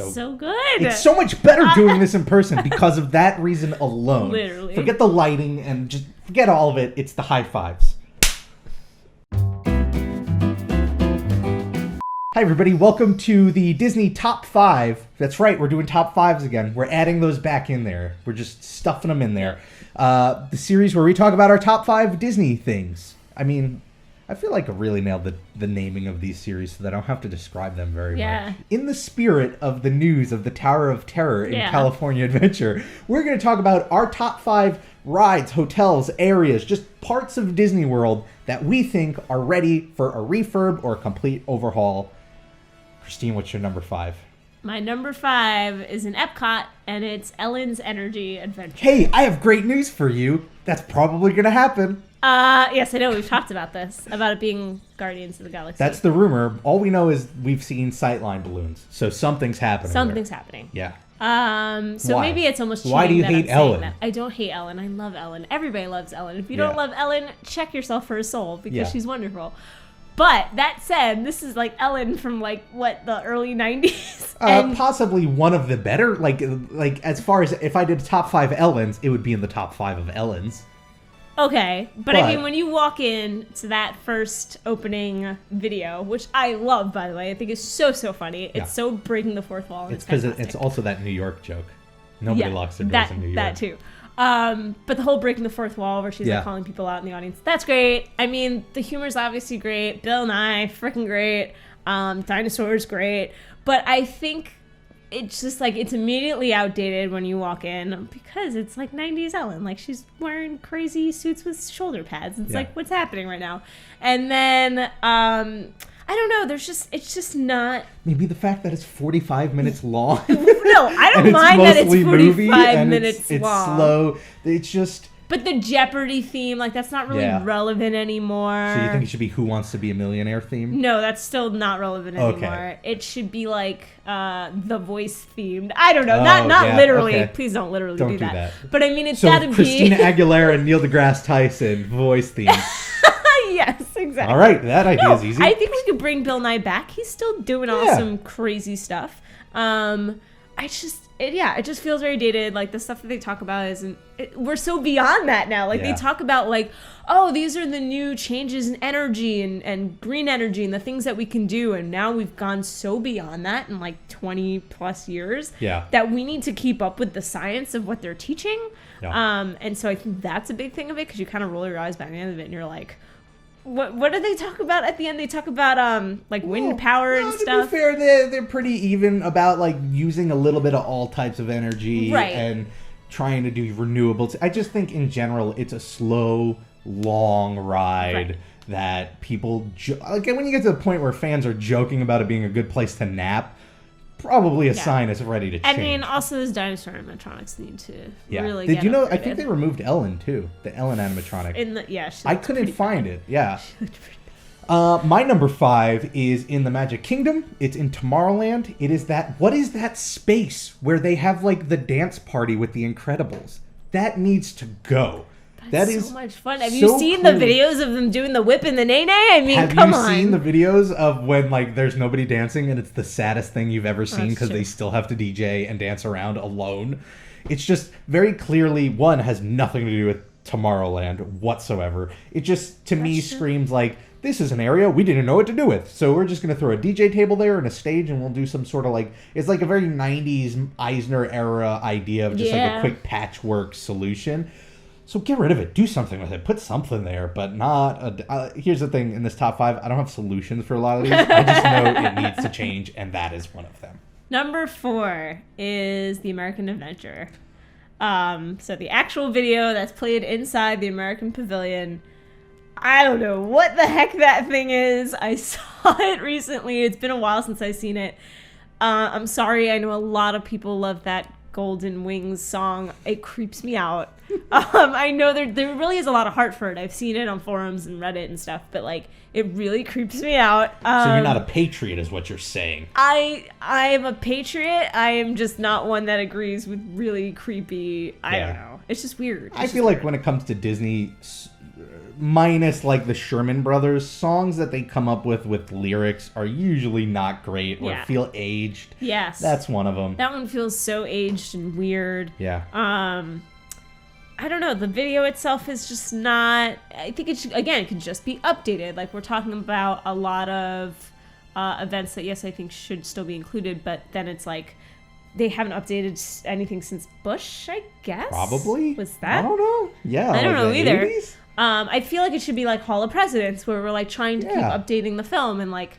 So good. It's so much better doing this in person because of that reason alone. Literally. Forget the lighting and just forget all of it. It's the high fives. Hi, everybody. Welcome to the Disney Top 5. That's right. We're doing Top 5s again. We're adding those back in there. We're just stuffing them in there. The series where we talk about our top 5 Disney things. I mean, I feel like I really nailed the naming of these series so that I don't have to describe them very much. In the spirit of the news of the Tower of Terror in California Adventure, we're going to talk about our top 5 rides, hotels, areas, just parts of Disney World that we think are ready for a refurb or a complete overhaul. Christine, what's your number 5? My number 5 is in Epcot, and it's Ellen's Energy Adventure. Hey, I have great news for you. That's probably going to happen. Yes, I know. We've talked about this, about it being Guardians of the Galaxy. That's the rumor. All we know is we've seen sightline balloons. So something's happening. Something's happening. Yeah. So Why? maybe it's almost cheating. Why do you that hate I'm saying Ellen? That. I don't hate Ellen. I love Ellen. Everybody loves Ellen. If you don't love Ellen, check yourself for a soul because she's wonderful. But that said, this is like Ellen from the early 90s. And possibly one of the better. Like as far as if I did top 5 Ellens, it would be in the top 5 of Ellens. Okay, but I mean, when you walk in to that first opening video, which I love, by the way, I think is so funny. It's so breaking the fourth wall. It's because it's also that New York joke. Nobody locks their doors in New York. That too. But the whole breaking the fourth wall where she's like calling people out in the audience, that's great. I mean, the humor's obviously great. Bill Nye, freaking great. Dinosaurs, great. But I think it's just like it's immediately outdated when you walk in because it's like 90s Ellen. Like she's wearing crazy suits with shoulder pads. It's like, what's happening right now? And then I don't know. It's just not. Maybe the fact that it's 45 minutes long. No, I don't mind that it's 45 minutes long. It's slow. It's just. But the Jeopardy theme, that's not really relevant anymore. So you think it should be Who Wants to Be a Millionaire theme? No, that's still not relevant anymore. It should be The Voice themed. I don't know. Not literally. Okay. Please don't literally do that. But I mean, it's got to be. Christina Aguilera and Neil deGrasse Tyson voice theme. Yes, exactly. All right, that idea is easy. I think we could bring Bill Nye back. He's still doing awesome, crazy stuff. It just feels very dated. Like the stuff that they talk about we're so beyond that now. They talk about these are the new changes in energy and green energy and the things that we can do. And now we've gone so beyond that in 20 plus years that we need to keep up with the science of what they're teaching. Yeah. And so I think that's a big thing of it because you kind of roll your eyes by the end of it and you're like, what do they talk about at the end? They talk about wind power and stuff. To be fair, they're pretty even about using a little bit of all types of energy and trying to do renewables. I just think in general it's a slow, long ride that people when you get to the point where fans are joking about it being a good place to nap. Probably a sign it's ready to change. I mean, also those dinosaur animatronics need to really Did you know? I think they removed Ellen too. The Ellen animatronic. I couldn't find it. Yeah. My number 5 is in the Magic Kingdom. It's in Tomorrowland. It is what is that space where they have the dance party with the Incredibles? That needs to go. That is so much fun. Have you seen the videos of them doing the whip and the nay-nay? I mean, come on. Have you seen the videos of when there's nobody dancing and it's the saddest thing you've ever seen because they still have to DJ and dance around alone? It's just very clearly, one, has nothing to do with Tomorrowland whatsoever. It just, to me, screams this is an area we didn't know what to do with. So we're just going to throw a DJ table there and a stage and we'll do some sort of it's a very 90s Eisner era idea of just a quick patchwork solution. So get rid of it. Do something with it. Put something there, but not... here's the thing. In this top 5, I don't have solutions for a lot of these. I just know it needs to change, and that is one of them. Number 4 is the American Adventure. So the actual video that's played inside the American Pavilion. I don't know what the heck that thing is. I saw it recently. It's been a while since I've seen it. I'm sorry. I know a lot of people love that Golden Wings song. It creeps me out. I know there really is a lot of heart for it. I've seen it on forums and Reddit and stuff, but it really creeps me out. So you're not a patriot is what you're saying. I am a patriot. I am just not one that agrees with really creepy, I don't know. It's just weird. I feel like when it comes to Disney minus like the Sherman Brothers, songs that they come up with lyrics are usually not great or feel aged. Yes. That's one of them. That one feels so aged and weird. Yeah. I don't know. The video itself is just not... I think it could just be updated. Like, we're talking about a lot of events that, yes, I think should still be included, but then it's like they haven't updated anything since Bush, I guess? Probably. Was that? I don't know. Yeah. I don't know either. 80s? I feel like it should be like Hall of Presidents, where we're like trying to keep updating the film and like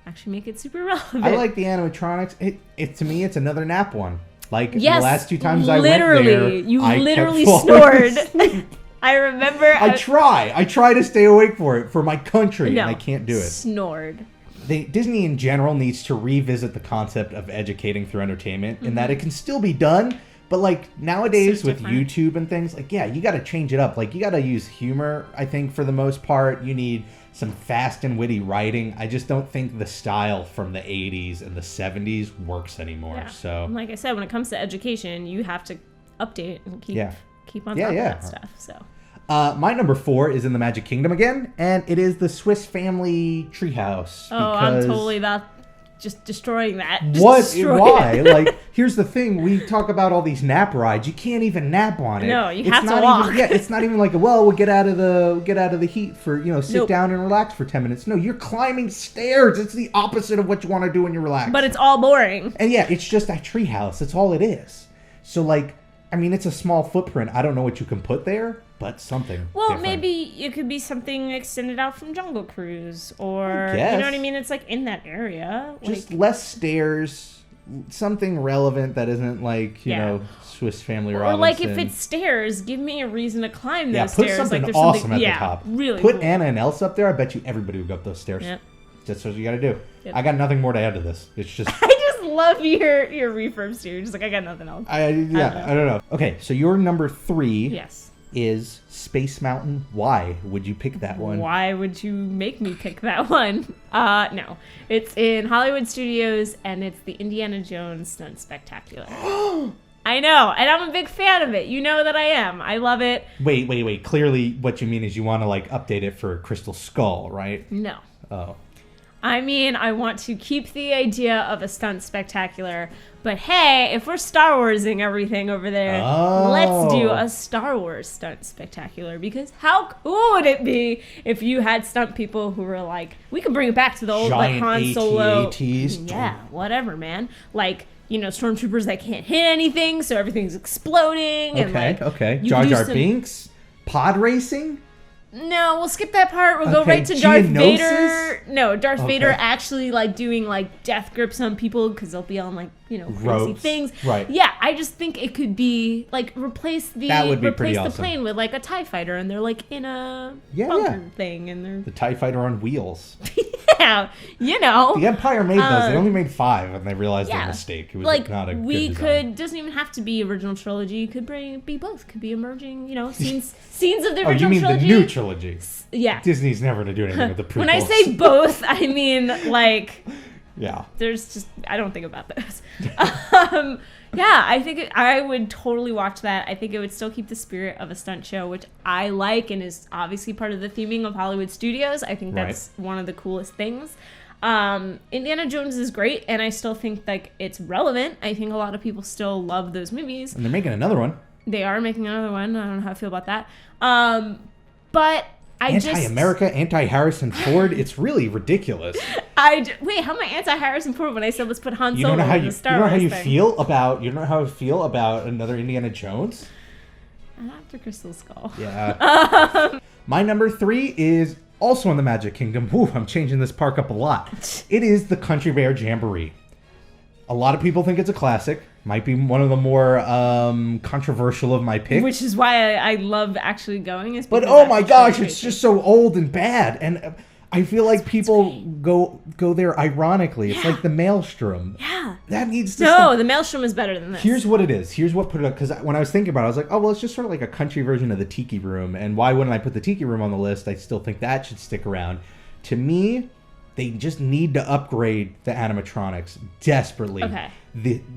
actually make it super relevant. I like the animatronics. It to me, it's another nap one. Like the yes, last 2 times I went there, you I literally kept snored. I remember. I try to stay awake for my country, and I can't do it. Snored. Disney in general needs to revisit the concept of educating through entertainment, and that it can still be done. But like nowadays with YouTube and things, like you got to change it up. Like you got to use humor. I think for the most part, you need some fast and witty writing. I just don't think the style from the 80s and the 70s works anymore. Yeah. So, and like I said, when it comes to education, you have to update and keep on top of that stuff. So, my number 4 is in the Magic Kingdom again, and it is the Swiss Family Treehouse. Oh, I'm totally about just destroying that. Why? Like, here's the thing. We talk about all these nap rides. You can't even nap on it. No, you have to walk. It's not even like, we'll get out of the heat for, sit down and relax for 10 minutes. No, you're climbing stairs. It's the opposite of what you want to do when you're relaxed. But it's all boring. And it's just a treehouse. That's all it is. So, like, I mean, it's a small footprint. I don't know what you can put there, but something. Well, different. Maybe it could be something extended out from Jungle Cruise, or you know what I mean. It's like in that area, just less stairs, something relevant that isn't like Swiss Family Robinson. Or like if it's stairs, give me a reason to climb those put stairs. Something like there's awesome something at the top. Really put cool. Anna and Elsa up there. I bet you everybody would go up those stairs. Yep. That's what you got to do. Yep. I got nothing more to add to this. It's just. I just love your refurbs too. Just like I got nothing else. I don't know. Okay, so your number 3 is Space Mountain. Why would you pick that one? Why would you make me pick that one? No. It's in Hollywood Studios, and it's the Indiana Jones Stunt Spectacular. I know, and I'm a big fan of it. You know that I am. I love it. Wait. Clearly what you mean is you want to like update it for Crystal Skull, right? No. Oh. I mean, I want to keep the idea of a stunt spectacular, but hey, if we're Star Warsing everything over there, let's do a Star Wars stunt spectacular, because how cool would it be if you had stunt people who were like, we can bring it back to the old like Han Solo. Yeah, whatever, man. Like, stormtroopers that can't hit anything, so everything's exploding. Okay. Jar Jar Binks, pod racing. No, we'll skip that part. We'll go right to Darth Vader. No, Darth Vader actually like doing like death grips on people because they'll be on like crazy ropes. Things. Right. Yeah, I just think it could be like replace the awesome. plane with like a TIE fighter, and they're like in a bunker thing, and they're the TIE fighter on wheels. Yeah, The Empire made those. They only made 5, and they realized their mistake. It was like not a good design. Doesn't even have to be original trilogy. It could be both. Could be emerging, scenes of the original trilogy. Oh, you mean the new trilogy? Yeah. Disney's never going to do anything with the prequels. When I say both, I mean like. Yeah. There's just I don't think about those. I think I would totally watch that. I think it would still keep the spirit of a stunt show, which I like and is obviously part of the theming of Hollywood Studios. I think that's one of the coolest things. Indiana Jones is great, and I still think like it's relevant. I think a lot of people still love those movies. And they're making another one. They are making another one. I don't know how I feel about that. But anti-America, anti-Harrison Ford. It's really ridiculous. Wait, how am I anti-Harrison Ford when I said let's put Han Solo in the Star Wars thing? You know how I feel about another Indiana Jones? After Crystal Skull. Yeah. My number 3 is also in the Magic Kingdom. Whew, I'm changing this park up a lot. It is the Country Bear Jamboree. A lot of people think it's a classic. Might be one of the more controversial of my picks. Which is why I love actually going. But oh my gosh, it's just so old and bad. And I feel like people go there ironically. It's like the Maelstrom. Yeah. That needs to stop. The Maelstrom is better than this. Here's what it is. Here's what put it up. Because when I was thinking about it, I was like, oh, well, it's just sort of like a country version of the Tiki Room. And why wouldn't I put the Tiki Room on the list? I still think that should stick around. To me, they just need to upgrade the animatronics desperately. Okay.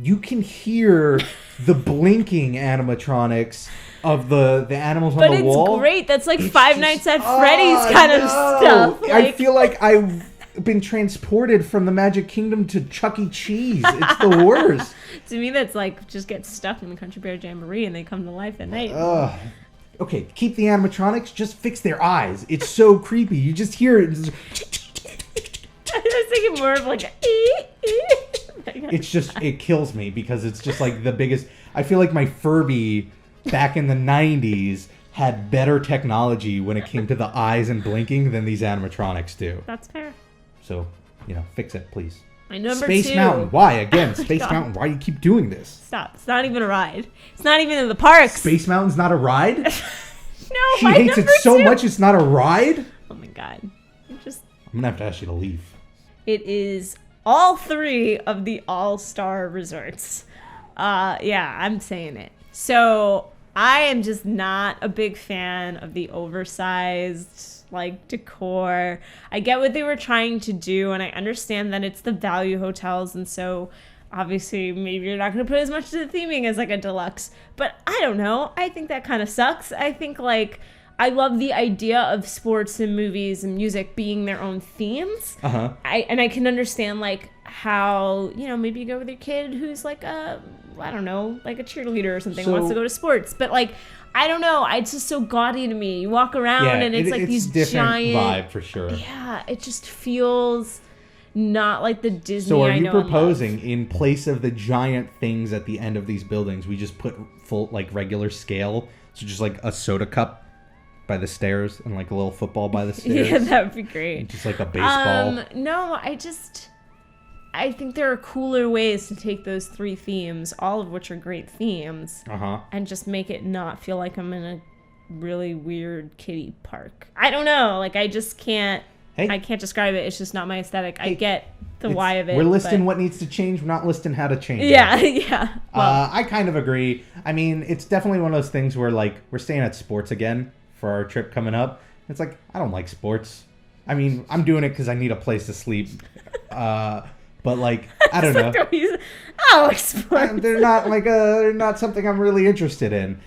you can hear the blinking animatronics of the animals on the wall. But it's great. That's like Five Nights at Freddy's kind of stuff. Like, I feel like I've been transported from the Magic Kingdom to Chuck E. Cheese. It's the worst. To me, that's like just get stuck in the Country Bear Jamboree and they come to life at night. Okay, keep the animatronics. Just fix their eyes. It's so creepy. You just hear it. I was thinking more of like It's just, it kills me because it's just like the biggest. I feel like my Furby back in the 90s had better technology when it came to the eyes and blinking than these animatronics do. That's fair. So, fix it, please. My number Space 2. Mountain. Why? Again, Space Mountain. Why do you keep doing this? Stop. It's not even a ride. It's not even in the parks. Space Mountain's not a ride? No, She hates it so much it's not a ride? Oh my god. I'm going to have to ask you to leave. It is all 3 of the all-star resorts. Yeah, I'm saying it. So I am just not a big fan of the oversized decor. I get what they were trying to do, and I understand that it's the value hotels, and so obviously maybe you're not going to put as much to the theming as a deluxe. But I don't know. I think that kind of sucks. I think I love the idea of sports and movies and music being their own themes. Uh-huh. I can understand how, maybe you go with your kid who's a cheerleader or something, wants to go to sports. But I don't know. It's just so gaudy to me. You walk around and it's these different giant vibe for sure. Yeah, it just feels not like the Disney. So are I you know proposing in place of the giant things at the end of these buildings, we just put full regular scale, so just a soda cup by the stairs and a little football by the stairs? Yeah, that would be great. Just a baseball. No, I think there are cooler ways to take those 3 themes, all of which are great themes, and just make it not feel like I'm in a really weird kiddie park. I don't know. I just can't. Hey. I can't describe it. It's just not my aesthetic. I get the why of it. We're listing what needs to change. We're not listing how to change it. Yeah. Well, I kind of agree. I mean, it's definitely one of those things where we're staying at sports again for our trip coming up. It's I don't like sports. I mean, I'm doing it because I need a place to sleep. But I don't know. I like sports. They're not they're not something I'm really interested in.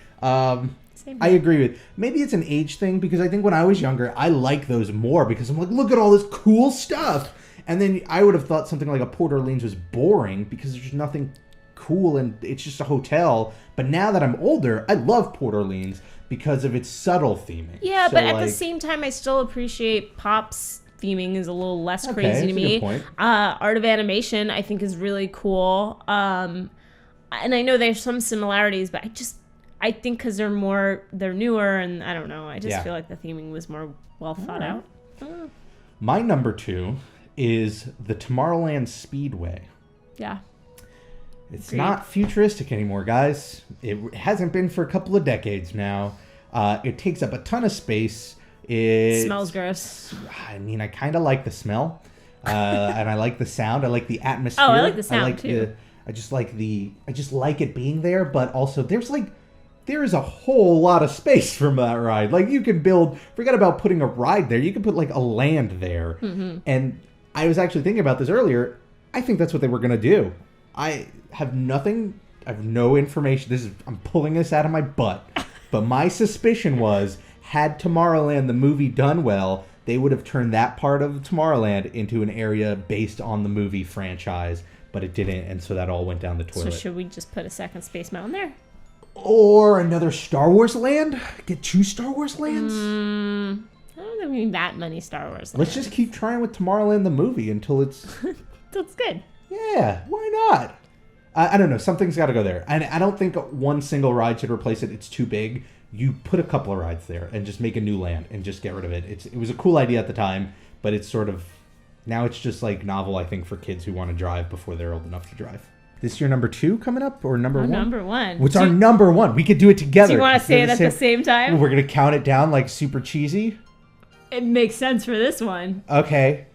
I agree with. Maybe it's an age thing because I think when I was younger, I liked those more because I'm look at all this cool stuff. And then I would have thought something like a Port Orleans was boring because there's just nothing cool and it's just a hotel. But now that I'm older, I love Port Orleans because of its subtle theming. Yeah, so but at the same time, I still appreciate Pop's theming is a little less crazy to me. Art of Animation, I think, is really cool. And I know there's some similarities, but I think because they're newer, and I don't know. I just feel like the theming was more well thought out. My number 2 is the Tomorrowland Speedway. Yeah. It's not futuristic anymore, guys. It hasn't been for a couple of decades now. It takes up a ton of space. It smells gross. I mean, I kind of like the smell, and I like the sound. I like the atmosphere. Oh, I like the sound too. I just like it being there, but also there is a whole lot of space from that ride. You can build. Forget about putting a ride there. You can put a land there. Mm-hmm. And I was actually thinking about this earlier. I think that's what they were gonna do. I have no information. I'm pulling this out of my butt. But my suspicion was, had Tomorrowland, the movie, done well, they would have turned that part of Tomorrowland into an area based on the movie franchise, but it didn't, and so that all went down the toilet. So should we just put a second Space Mountain there? Or another Star Wars land? Get 2 Star Wars lands? I don't think we need that many Star Wars lands. Let's just keep trying with Tomorrowland, the movie, until it's... That's good. Yeah, why not? I don't know. Something's got to go there. And I don't think one single ride should replace it. It's too big. You put a couple of rides there and just make a new land and just get rid of it. It was a cool idea at the time, but it's sort of... Now it's just novel, I think, for kids who want to drive before they're old enough to drive. This your number 2 coming up or number 1? Number 1. What's our number 1? We could do it together. Do you want to say it at the same time? We're going to count it down super cheesy? It makes sense for this one. Okay.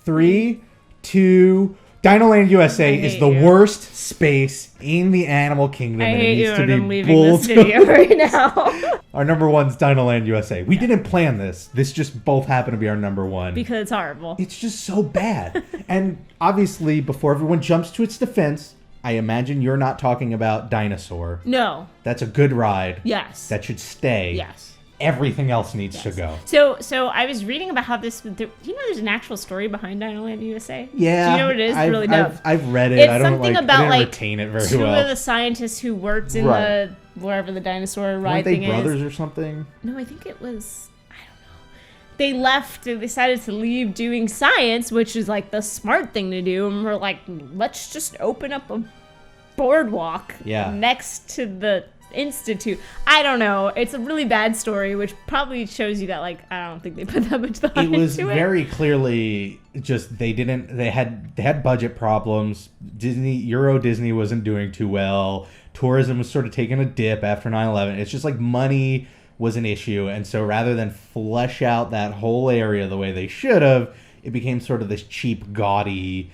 3, 2... Dinoland USA is the worst space in the animal kingdom. I hate you and I'm leaving this video right now. Our number 1's Dinoland USA. We didn't plan this. This just both happened to be our number 1. Because it's horrible. It's just so bad. And obviously, before everyone jumps to its defense, I imagine you're not talking about Dinosaur. No. That's a good ride. Yes. That should stay. Yes. Everything else needs to go. So I was reading about how this. Do you know there's an actual story behind Dinoland USA? Yeah. Do you know what it is? Really dope. I've read it. It's I don't something I about didn't like retain it very two well. of the scientists who worked in Right. the wherever the dinosaur ride Weren't they thing is. brothers or something? No, I think it was. I don't know. They left. They decided to leave doing science, which is like the smart thing to do, and we're like, let's just open up a boardwalk next to the institute. I don't know. It's a really bad story, which probably shows you that like I don't think they put that much thought into it. It was very clearly just they had budget problems. Euro Disney wasn't doing too well. Tourism was sort of taking a dip after 9/11. It's just like money was an issue, and so rather than flesh out that whole area the way they should have, it became sort of this cheap, gaudy,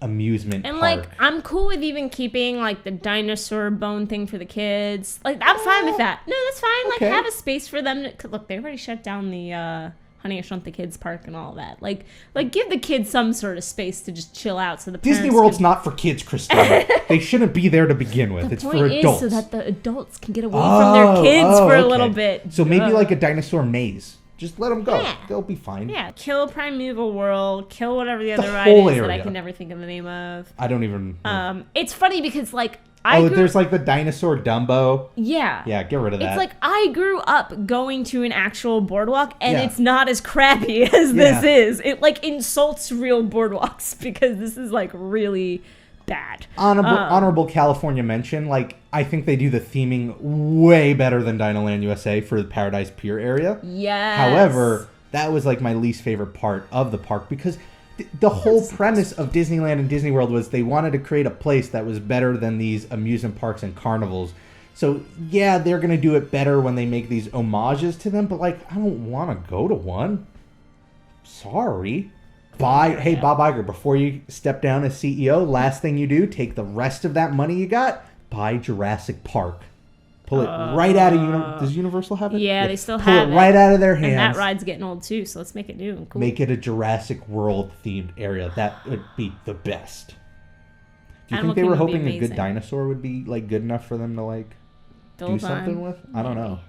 amusement and park. like I'm cool with even keeping like the dinosaur bone thing for the kids. Like I'm fine with that. No, that's fine. Okay. Like have a space for them to look. They already shut down the Honey I Shrunk the Kids park and all that. Like give the kids some sort of space to just chill out. So the Disney World's not for kids, Christina. They shouldn't be there to begin with. It's for adults. So that the adults can get away from their kids for a little bit. So maybe like a dinosaur maze. Just let them go. Yeah. They'll be fine. Yeah, kill Primeval World, kill whatever the other ride whole is area. that I can never think of the name of. I don't even... It's funny because, like, there's like the dinosaur Dumbo. Yeah. Yeah, get rid of that. It's like I grew up going to an actual boardwalk, and it's not as crappy as this is. It, like, insults real boardwalks because this is, like, really... bad. Honorable California mention, like, I think they do the theming way better than Dinoland USA for the Paradise Pier area. Yes. However, that was like my least favorite part of the park because the whole premise of Disneyland and Disney World was they wanted to create a place that was better than these amusement parks and carnivals. So, yeah, they're going to do it better when they make these homages to them, but, like, I don't want to go to one. Sorry. Hey, Bob Iger, before you step down as CEO, last thing you do, take the rest of that money you got, buy Jurassic Park. Pull it right out of Does Universal have it? Yeah, they still have it. Pull it right out of their hands. And that ride's getting old too, so let's make it new and cool. Make it a Jurassic World themed area. That would be the best. Do you think they were hoping a good dinosaur would be like good enough for them to like do something with? I don't know.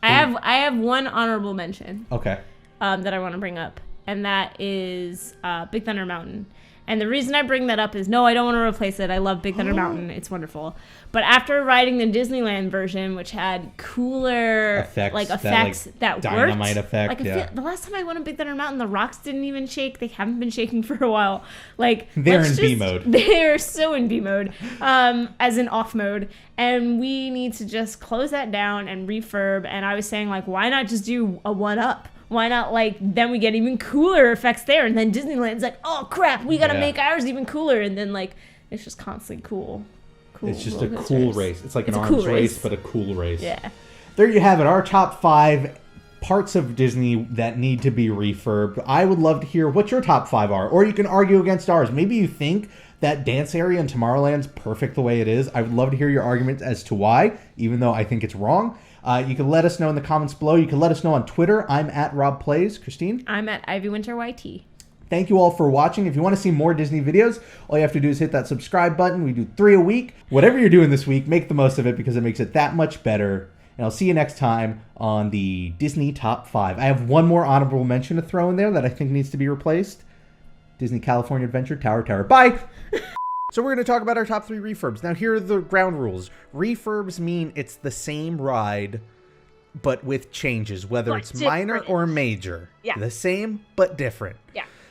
I have one honorable mention. Okay. That I want to bring up. And that is Big Thunder Mountain. And the reason I bring that up is, no, I don't want to replace it. I love Big Thunder Mountain. It's wonderful. But after riding the Disneyland version, which had cooler effects that dynamite worked. effect, the last time I went on Big Thunder Mountain, the rocks didn't even shake. They haven't been shaking for a while. Like they're in B mode. They're so in B mode, as in off mode. And we need to just close that down and refurb. And I was saying, like, why not just do a 1-up? Why not, like, then we get even cooler effects there, and then Disneyland's like, oh, crap, we gotta make ours even cooler, and then, like, it's just constantly cool. It's just a cool race. It's like an arms race, but a cool race. Yeah. There you have it, our top 5 parts of Disney that need to be refurbed. I would love to hear what your top 5 are, or you can argue against ours. Maybe you think that dance area in Tomorrowland's perfect the way it is. I would love to hear your argument as to why, even though I think it's wrong. You can let us know in the comments below. You can let us know on Twitter. I'm at Rob Plays. Christine? I'm at Ivy Winter YT. Thank you all for watching. If you want to see more Disney videos, all you have to do is hit that subscribe button. We do 3 a week. Whatever you're doing this week, make the most of it because it makes it that much better. And I'll see you next time on the Disney Top 5. I have one more honorable mention to throw in there that I think needs to be replaced. Disney California Adventure Tower. Bye! So we're going to talk about our top 3 refurbs. Now, here are the ground rules. Refurbs mean it's the same ride, but with changes, whether it's minor or major. Yeah. The same, but different. Yeah.